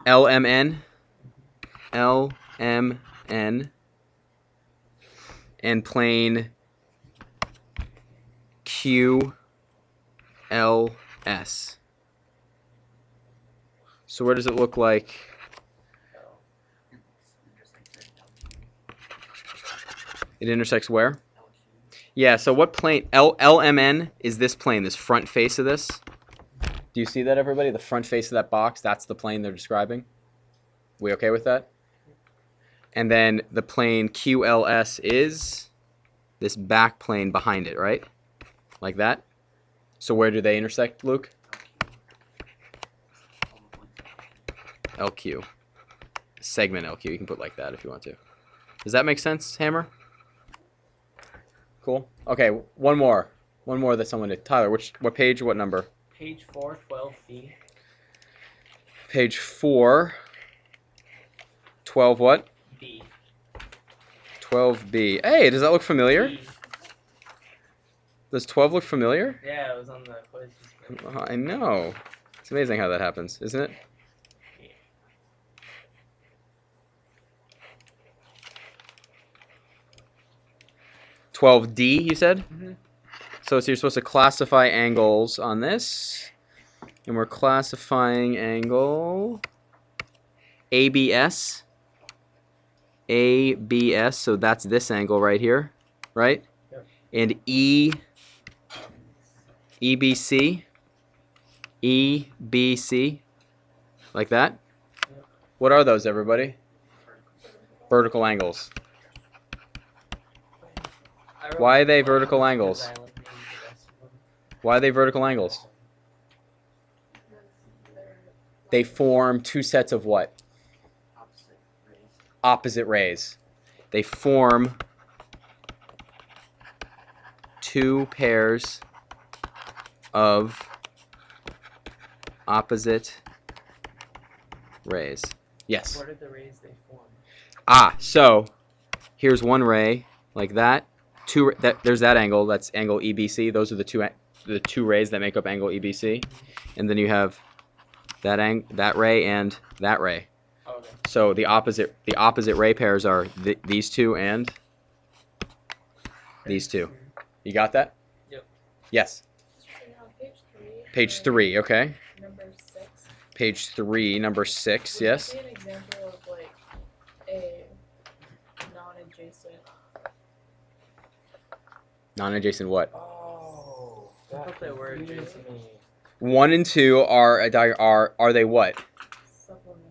LMN, LMN, and plane QLS. So where does it look like? It intersects where? Yeah, so what plane? LMN is this plane, this front face of this. Do you see that, everybody? The front face of that box, that's the plane they're describing. We okay with that? And then the plane QLS is this back plane behind it, right? Like that. So where do they intersect, Luke? LQ. Segment LQ. You can put like that if you want to. Does that make sense, Hammer? Cool. Okay, one more. One more that someone did. Tyler, what page, what number? Page 4, 12B. Page 4, 12 what? B. 12B. Hey, does that look familiar? B. Does 12 look familiar? Yeah, it was on the quiz. I know. It's amazing how that happens, isn't it? Yeah. 12D, you said? Mm-hmm. So you're supposed to classify angles on this. And we're classifying angle ABS. ABS, so that's this angle right here, right? Yep. And EBC. EBC. Like that? Yep. What are those, everybody? Vertical angles. Why are they vertical angles? Why are they vertical angles? They form two sets of what? Opposite rays. They form two pairs of opposite rays. Yes. What are the rays they form? Ah, so here's one ray like that. There's that angle. That's angle EBC. Those are the two rays that make up angle EBC. And then you have that ray and that ray. Okay. So the opposite ray pairs are these two and these two. You got that? Yep. Yes. Page 3, okay. Number 6. Page 3, number 6, yes. Would that be an example of like a non-adjacent? Non-adjacent what? Oh, I thought they were adjacent. 1 and 2 are they what? Supplementary.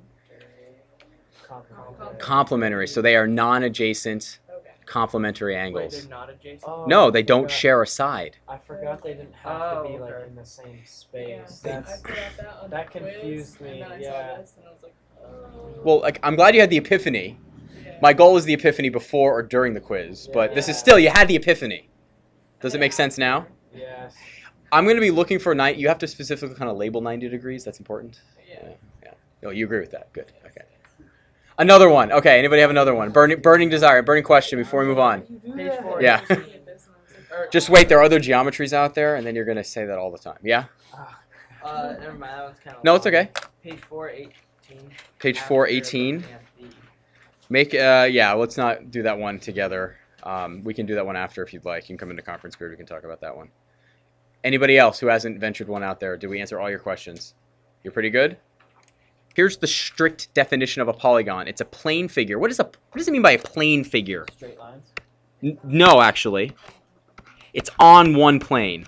Complementary. So they are non-adjacent Okay. complementary Wait, angles. they're not adjacent? Oh, No, I they don't forgot- share a side. I forgot they didn't have to be like okay. in the same Yeah, space. I That's forgot that on that the quiz, confused me, and then I yeah. saw this and I was like, oh. Well, like, I'm glad you had the epiphany. Yeah. My goal is the epiphany before or during the quiz, but this is Yeah. still, you had the epiphany. Does it make sense now? yes. I'm going to be looking for you have to specifically kind of label 90 degrees. That's important. Yeah. Yeah. Oh, you agree with that? Good. Okay. Another one. Okay. Anybody have another one? Burning desire. Burning question before we move on. Page 4. Yeah. Or, Just wait. There are other geometries out there, and then you're going to say that all the time. Yeah. never mind. That one's kind of No, it's okay. Page 418. Page After 418. looking at the- Make. Yeah. Let's not do that one together. We can do that one after if you'd like. You can come into conference group. We can talk about that one. Anybody else who hasn't ventured one out there? Did we answer all your questions? You're pretty good? Here's the strict definition of a polygon. It's a plane figure. What does it mean by a plane figure? Straight lines. No, actually. It's on one plane.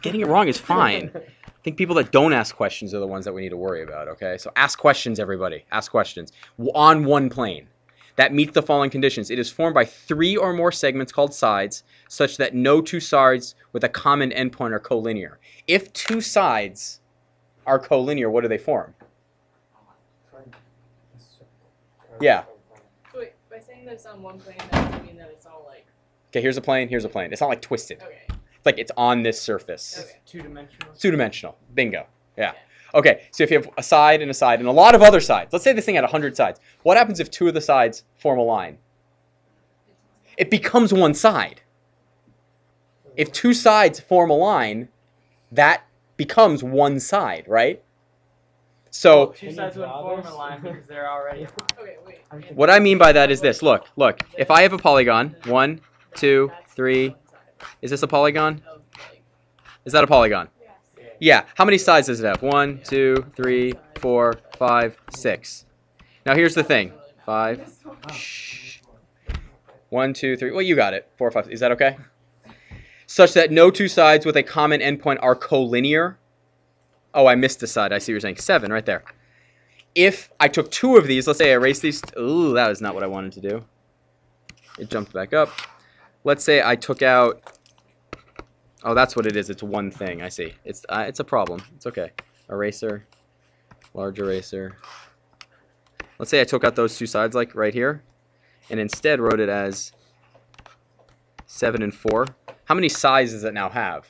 Getting it wrong is fine. I think people that don't ask questions are the ones that we need to worry about, okay? So ask questions, everybody. Ask questions. On one plane. That meets the following conditions. It is formed by 3 or more segments called sides, such that no two sides with a common endpoint are collinear. If two sides are collinear, what do they form? Yeah. So wait, by saying that it's on one plane, that doesn't mean that it's all like. Okay, here's a plane, here's a plane. It's not like twisted. Okay. It's like it's on this surface. Okay. Two-dimensional. Two-dimensional. Bingo. Yeah. Okay, so if you have a side and a lot of other sides. Let's say this thing had 100 sides. What happens if 2 of the sides form a line? It becomes one side. If 2 sides form a line, that becomes one side, right? So Two sides would form a line because they're already a line. Okay, wait. what I mean by that is this. Look. If I have a polygon, 1, 2, 3. Is this a polygon? Is that a polygon? Yeah. How many sides does it have? 1, 2, 3, 4, 5, 6. Now here's the thing. 5. Shh. 1, 2, 3. Well, you got it. 4, 5. Is that okay? Such that no two sides with a common endpoint are collinear. Oh, I missed a side. I see what you're saying. 7 right there. If I took 2 of these, let's say I erase these. Ooh, that was not what I wanted to do. It jumped back up. Let's say I took out. Oh, that's what it is. It's one thing. I see. It's a problem. It's okay. Eraser. Large eraser. Let's say I took out those two sides, like right here, and instead wrote it as 7 and 4. How many sides does it now have?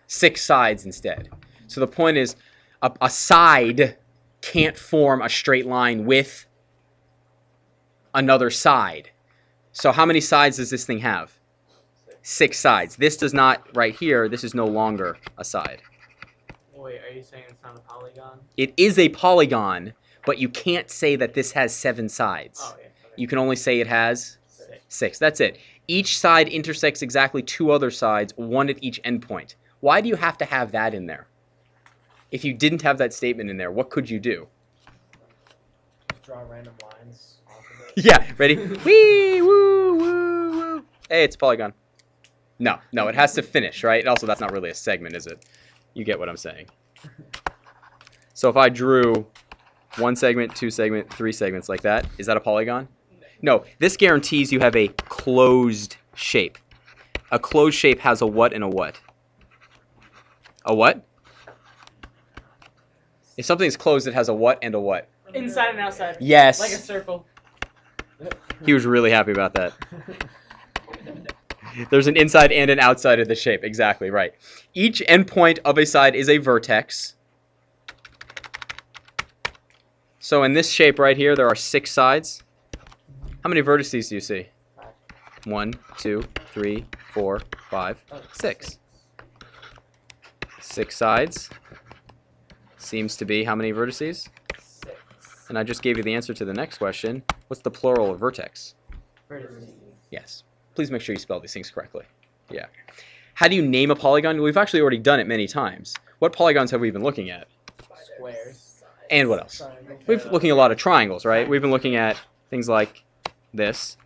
6 sides instead. So the point is, a side can't form a straight line with another side. So how many sides does this thing have? 6 sides. This does not, right here, this is no longer a side. Wait, are you saying it's not a polygon? It is a polygon, but you can't say that this has 7 sides. Oh, yeah. Okay. You can only say it has 6. That's it. Each side intersects exactly 2 other sides, one at each endpoint. Why do you have to have that in there? If you didn't have that statement in there, what could you do? Draw random lines off of it. Yeah, ready? Wee, woo, woo, woo. Hey, it's a polygon. No, it has to finish, right? And also, that's not really a segment, is it? You get what I'm saying. So if I drew 1 segment, 2 segment, 3 segments like that, is that a polygon? No, this guarantees you have a closed shape. A closed shape has a what and a what? A what? If something is closed, it has a what and a what? Inside and outside. Yes. Like a circle. He was really happy about that. There's an inside and an outside of the shape. Exactly, right. Each endpoint of a side is a vertex. So in this shape right here, there are 6 sides. How many vertices do you see? 1, 2, 3, 4, 5, 6. 6 sides. Seems to be how many vertices? 6. And I just gave you the answer to the next question. What's the plural of vertex? Vertices. Yes. Please make sure you spell these things correctly. Yeah. How do you name a polygon? We've actually already done it many times. What polygons have we been looking at? Squares. And what else? Triangle. We've been looking at a lot of triangles, right? We've been looking at things like this.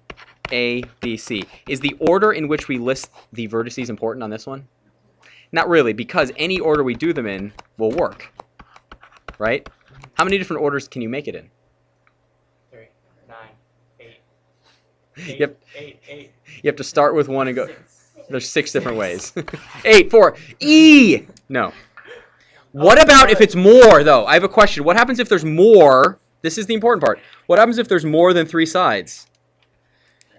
A, B, C. Is the order in which we list the vertices important on this one? Not really, because any order we do them in will work. Right? How many different orders can you make it in? 3, 9, 8. Yep. 8. You have to start with 1 and go. There's 6 different ways. 8, 4. E! No. What about if it's more, though? I have a question. What happens if there's more? This is the important part. What happens if there's more than 3 sides?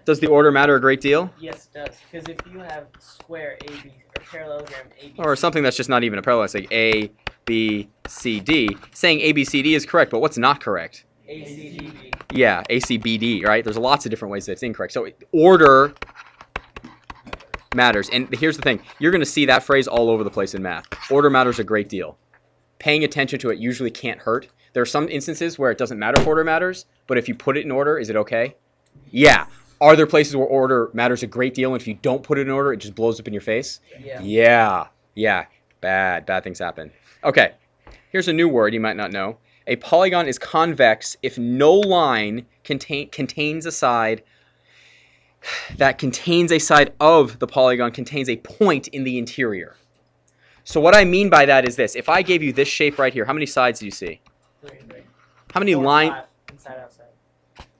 Does the order matter a great deal? Yes, it does. Because if you have square AB or parallelogram AB, Or something that's just not even a parallel, like A, B, C, D. Saying A, B, C, D is correct, but what's not correct? ACDB. Yeah, A, C, B, D, right? There's lots of different ways that it's incorrect. So order matters. And here's the thing. You're going to see that phrase all over the place in math. Order matters a great deal. Paying attention to it usually can't hurt. There are some instances where it doesn't matter if order matters, but if you put it in order, is it okay? Yeah. Are there places where order matters a great deal, and if you don't put it in order, it just blows up in your face? Yeah. Yeah. Bad things happen. Okay. Here's a new word you might not know. A polygon is convex if no line contains a side that contains a side of the polygon contains a point in the interior. So what I mean by that is this. If I gave you this shape right here, how many sides do you see? 3. How many 4, lines? 5. Inside, outside.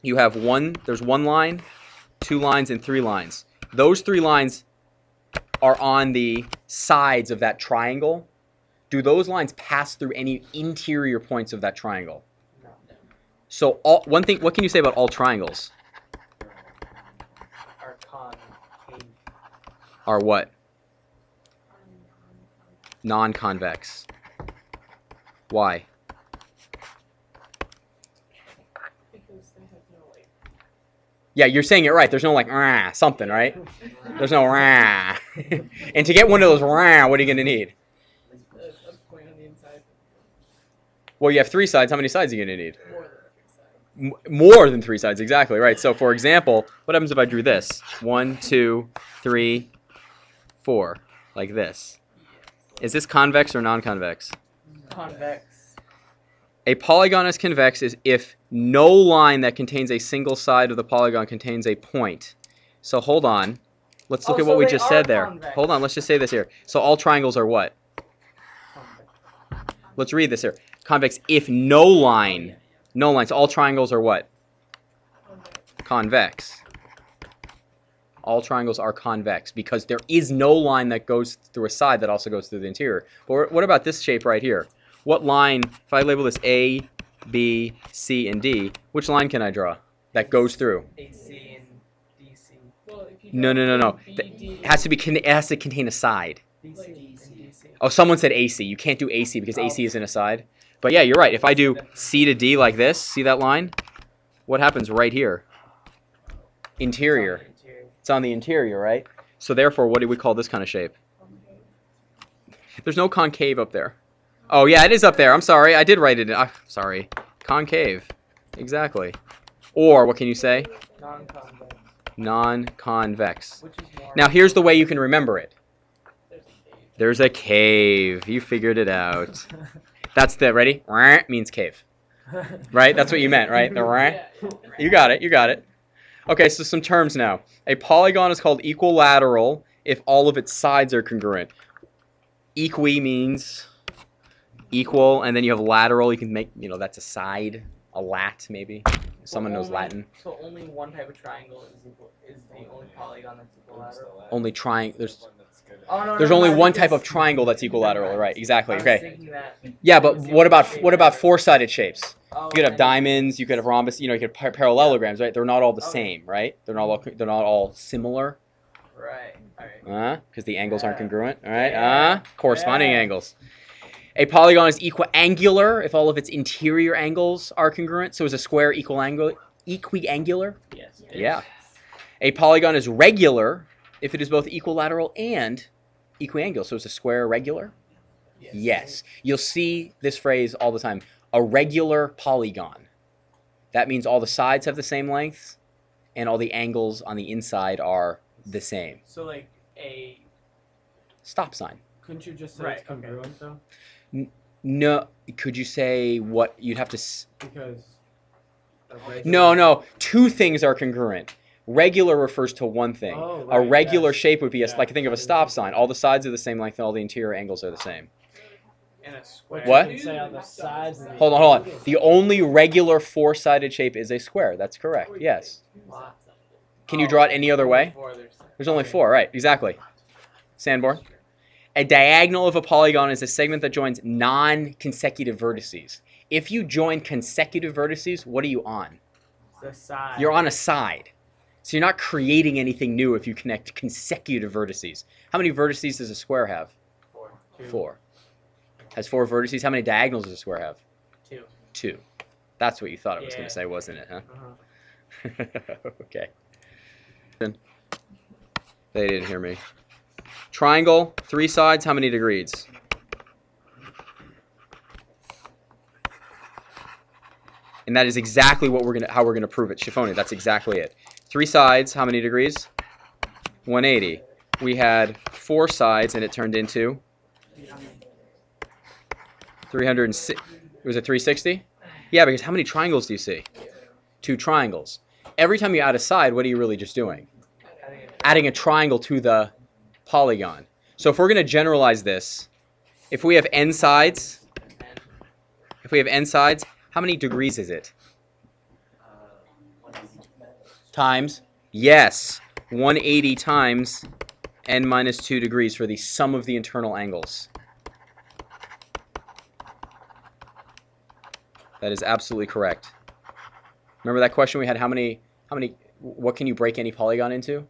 You have there's 1 line, 2 lines, and 3 lines. Those 3 lines are on the sides of that triangle. Do those lines pass through any interior points of that triangle? No. So what can you say about all triangles? Are concave. Are what? Non-convex. Why? Because they have no like. Yeah, you're saying it right. There's no like rah, something, right? There's no rah. And to get one of those rah, what are you going to need? A point on the inside. Well, you have 3 sides. How many sides are you going to need? More than 3 sides. More than 3 sides, exactly, right. So, for example, what happens if I drew this? 1, 2, 3, 4, like this. Is this convex or non-convex? Convex. A polygon is convex is if no line that contains a single side of the polygon contains a point. So hold on. Let's look Oh, at what so we they just are said there. convex. Hold on, let's just say this here. So all triangles are what? Convex. Let's read this here. Convex if no line, no lines. All triangles are what? Convex. All triangles are convex because there is no line that goes through a side that also goes through the interior. But what about this shape right here? What line, if I label this A, B, C, and D, which line can I draw that goes through? AC and DC. Well, if you No. don't do It BD, has to be. It has to contain a side. DC and DC. Oh, someone said AC. You can't do AC because AC is in a side. But yeah, you're right. If I do C to D like this, see that line? What happens right here? Interior. It's on the interior, right? So therefore, what do we call this kind of shape? There's no concave up there. Oh yeah, it is up there. I'm sorry. I did write it. Sorry. Concave. Exactly. Or what can you say? Non-convex. Non-convex. Which is more. Now here's the way you can remember it. there's a cave. There's a cave. You figured it out. That's the, ready? Means cave. Right? That's what you meant, right? The Yeah. You got it. You got it. Okay, so some terms now. A polygon is called equilateral if all of its sides are congruent. Equi means equal, and then you have lateral. You can make, that's a side, a lat maybe. Someone knows Latin. So only one type of triangle is the only polygon that's equilateral. Only there's Oh, no, there's no, only no, one type because- of triangle that's equilateral, right? Exactly. I was Okay. thinking that Yeah, but what about four-sided shapes? Oh, You could have okay. diamonds, you could have rhombus, you could have parallelograms, right? They're not all the Okay. same, right? They're not all similar, Right. All right. because the angles aren't Yeah. congruent, all right? Yeah. Corresponding Yeah. angles. A polygon is equiangular if all of its interior angles are congruent. So is a square equiangular? Yes. Yeah. A polygon is regular if it is both equilateral and equiangular. So is a square regular? Yes. You'll see this phrase all the time. A regular polygon. That means all the sides have the same length and all the angles on the inside are the same. So like a. Stop sign. Couldn't you just say Right, it's okay. congruent though? No, could you say what you'd have to Because. No, two things are congruent. Regular refers to one thing. Oh, A right, regular yes. shape would be Yeah, like think of a stop sign. All the sides are the same length and all the interior angles are the same. In a square. What? You can say on the sides. and the Hold on. angles. The only regular four-sided shape is a square. That's correct. Yes. Can you draw it any other way? There's only 4, right? Exactly. Sanborn. A diagonal of a polygon is a segment that joins non-consecutive vertices. If you join consecutive vertices, what are you on? The side. You're on a side. So you're not creating anything new if you connect consecutive vertices. How many vertices does a square have? 4. 4. Has 4 vertices. How many diagonals does a square have? 2. 2. That's what you thought I was going Yeah. to say, wasn't it? Huh? Uh-huh. Okay. They didn't hear me. Triangle, 3 sides. How many degrees? And that is exactly what how we're gonna prove it. Shifoni, that's exactly it. 3 sides, how many degrees? 180. We had 4 sides, and it turned into 306. Was it 360? Yeah, because how many triangles do you see? 2 triangles. Every time you add a side, what are you really just doing? Adding a triangle to the polygon. So if we're gonna generalize this, if we have n sides, how many degrees is it? Times? Yes. 180 times n minus 2 degrees for the sum of the internal angles. That is absolutely correct. Remember that question we had, what can you break any polygon into?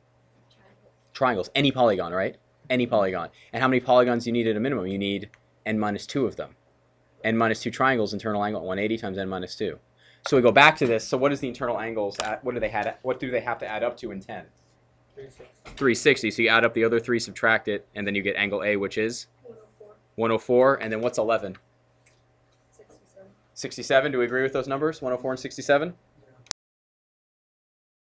Triangles. Any polygon, right? Any polygon. And how many polygons do you need at a minimum? You need n minus 2 of them. N minus 2 triangles, internal angle, 180 times n minus 2. So we go back to this. So what is the internal angles at? What do they have to add up to in 10? 360. So you add up the other 3, subtract it, and then you get angle A, which is 104. 104. And then what's 11? 67. 67, do we agree with those numbers? 104 and 67?